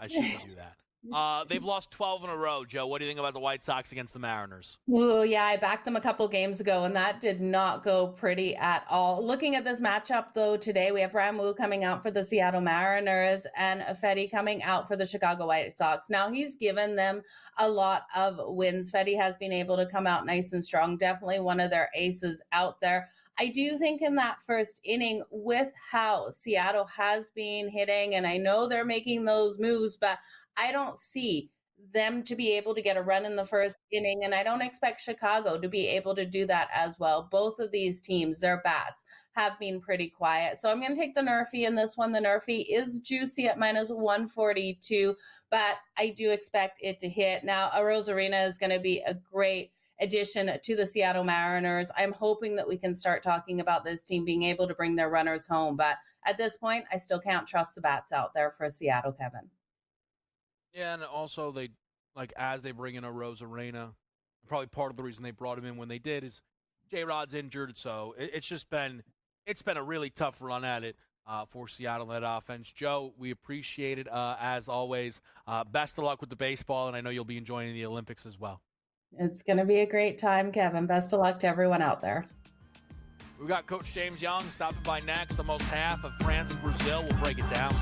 They've lost 12 in a row, Joe. What do you think about the White Sox against the Mariners? Well, yeah, I backed them a couple games ago, and that did not go pretty at all. Looking at this matchup, though, today we have Bryan Woo coming out for the Seattle Mariners and Fedde coming out for the Chicago White Sox. Now, he's given them a lot of wins. Fedde has been able to come out nice and strong. Definitely one of their aces out there. I do think in that first inning, with how Seattle has been hitting, and I know they're making those moves, but I don't see them to be able to get a run in the first inning, and I don't expect Chicago to be able to do that as well. Both of these teams, their bats have been pretty quiet. So I'm going to take the Nerfy in this one. The Nerfy is juicy at -142, but I do expect it to hit. Now, Arozarena is going to be a great addition to the Seattle Mariners. I'm hoping that we can start talking about this team being able to bring their runners home, but at this point, I still can't trust the bats out there for Seattle, Kevin. Yeah, and also as they bring in a Arozarena, probably part of the reason they brought him in when they did is J-Rod's injured, so it's been a really tough run at it. for Seattle in that offense. Joe, we appreciate it as always. Best of luck with the baseball, and I know you'll be enjoying the Olympics as well. It's going to be a great time, Kevin. Best of luck to everyone out there. We've got Coach James Young stopping by next. Almost half of France and Brazil. We'll break it down.